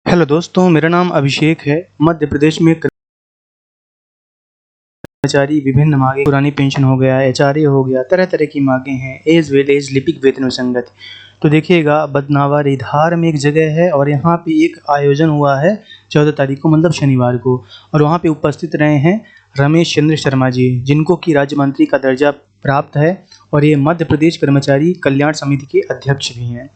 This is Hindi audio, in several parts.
हेलो दोस्तों, मेरा नाम अभिषेक है। मध्य प्रदेश में कर्मचारी विभिन्न मांगे, पुरानी पेंशन हो गया, एचआरए हो गया, तरह तरह की मांगे हैं, एज वेल एज लिपिक वेतन विसंगति। तो देखिएगा, बदनावर रिधार में एक जगह है और यहाँ पे एक आयोजन हुआ है 14 तारीख को, मतलब शनिवार को। और वहाँ पे उपस्थित रहे हैं रमेश चंद्र शर्मा जी, जिनको कि राज्य मंत्री का दर्जा प्राप्त है और ये मध्य प्रदेश कर्मचारी कल्याण समिति के अध्यक्ष भी हैं।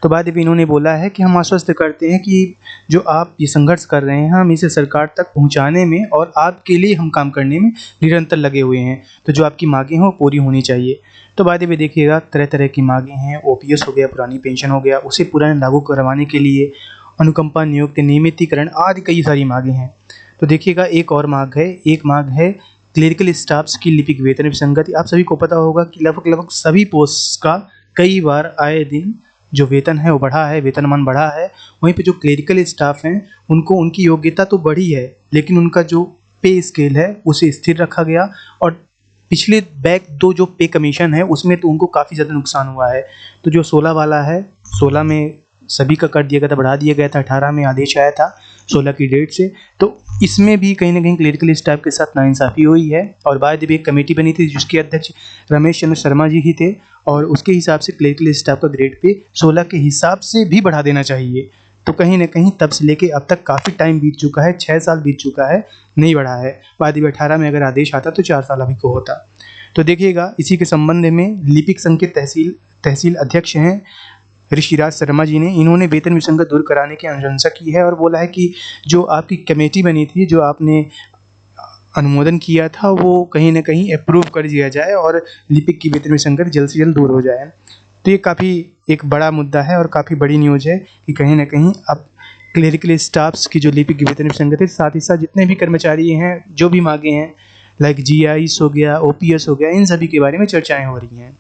तो बाद में इन्होंने बोला है कि हम आश्वस्त करते हैं कि जो आप ये संघर्ष कर रहे हैं, हम इसे सरकार तक पहुंचाने में और आपके लिए हम काम करने में निरंतर लगे हुए हैं। तो जो आपकी मांगें हैं वो पूरी होनी चाहिए। तो बाद में देखिएगा, तरह तरह की मांगें हैं। ओपीएस हो गया, पुरानी पेंशन हो गया, उसे पुराने लागू करवाने के लिए अनुकंपा नियुक्ति, नियमितीकरण आदि कई सारी मांगें हैं। तो देखिएगा, एक और मांग है क्लरिकल स्टाफ्स की लिपिक वेतन विसंगति। आप सभी को पता होगा कि लगभग सभी पोस्ट का कई बार आए दिन जो वेतन है वो बढ़ा है, वेतनमान बढ़ा है। वहीं पे जो क्लरिकल स्टाफ हैं उनको उनकी योग्यता तो बढ़ी है, लेकिन उनका जो पे स्केल है उसे स्थिर रखा गया। और पिछले बैक दो जो पे कमीशन है उसमें तो उनको काफ़ी ज़्यादा नुकसान हुआ है। तो जो 16 वाला है, 16 में सभी का कर दिया गया था, बढ़ा दिया गया था, 18 में आदेश आया था 16 की डेट से। तो इसमें भी कहीं ना कहीं क्लरिकल स्टाफ के साथ नाइंसाफ़ी हुई है। और बाद में एक कमेटी बनी थी जिसके अध्यक्ष रमेश चंद्र शर्मा जी ही थे, और उसके हिसाब से क्लरिकल स्टाफ का ग्रेड पे 16 के हिसाब से भी बढ़ा देना चाहिए। तो कहीं ना कहीं तब से लेके अब तक काफ़ी टाइम बीत चुका है, 6 साल बीत चुका है, नहीं बढ़ा है। बाद में 18 में अगर आदेश आता तो 4 साल अभी को होता। तो देखिएगा, इसी के संबंध में लिपिक संघ के तहसील अध्यक्ष हैं ऋषिराज शर्मा जी ने, इन्होंने वेतन विसंगति दूर कराने की अनुशंसा की है और बोला है कि जो आपकी कमेटी बनी थी, जो आपने अनुमोदन किया था, वो कहीं ना कहीं अप्रूव कर दिया जाए और लिपिक की वेतन विसंगति जल्द से जल्द दूर हो जाए। तो ये काफ़ी एक बड़ा मुद्दा है और काफ़ी बड़ी न्यूज़ है कि कहीं ना कहीं अब क्लरिकल स्टाफ्स की जो लिपिक की वेतन विसंगति, साथ ही साथ जितने भी कर्मचारी हैं जो भी मांगे हैं, लाइक जीआईएस हो गया, ओपीएस हो गया, इन सभी के बारे में चर्चाएँ हो रही हैं।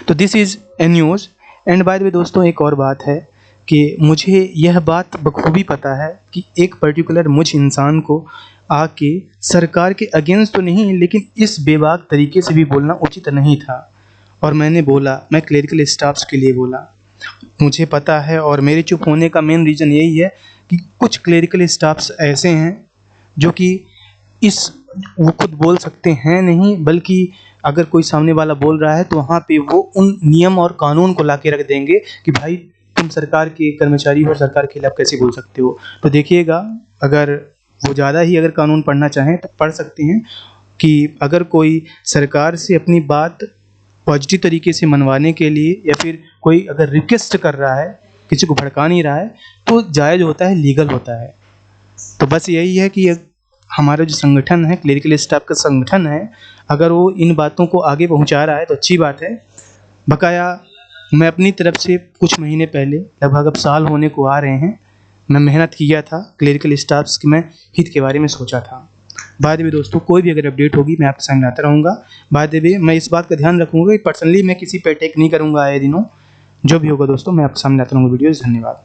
तो this is a news. And by the way दोस्तों, एक और बात है कि मुझे यह बात बखूबी पता है कि एक पर्टिकुलर मुझ इंसान को आके सरकार के अगेंस्ट तो नहीं, लेकिन इस बेबाक तरीके से भी बोलना उचित नहीं था। और मैंने बोला, मैं क्लरिकल स्टाफ्स के लिए बोला। मुझे पता है, और मेरे चुप होने का मेन रीज़न यही है कि कुछ क्लरिकल स्टाफ्स ऐसे हैं जो कि वो खुद बोल सकते हैं नहीं, बल्कि अगर कोई सामने वाला बोल रहा है तो वहाँ पे वो उन नियम और कानून को ला के रख देंगे कि भाई तुम सरकार के कर्मचारी हो, सरकार के खिलाफ कैसे बोल सकते हो। तो देखिएगा, अगर वो ज़्यादा ही अगर कानून पढ़ना चाहें तो पढ़ सकते हैं कि अगर कोई सरकार से अपनी बात पॉजिटिव तरीके से मनवाने के लिए, या फिर कोई अगर रिक्वेस्ट कर रहा है, किसी को भड़का नहीं रहा है, तो जायज़ होता है, लीगल होता है। तो बस यही है कि हमारा जो संगठन है, क्लरिकल स्टाफ का संगठन है, अगर वो इन बातों को आगे पहुंचा रहा है तो अच्छी बात है। बकाया मैं अपनी तरफ से कुछ महीने पहले, लगभग अब साल होने को आ रहे हैं, मैं मेहनत किया था क्लरिकल स्टाफ्स की, मैं हित के बारे में सोचा था। बाद में दोस्तों, कोई भी अगर अपडेट होगी मैं आपके सामने आता रहूँगा। बाद में मैं इस बात का ध्यान रखूँगा कि पर्सनली मैं किसी पे अटैक नहीं करूँगा आए दिनों। जो भी होगा दोस्तों, मैं आपके सामने आता रहूँगा वीडियोज़। धन्यवाद।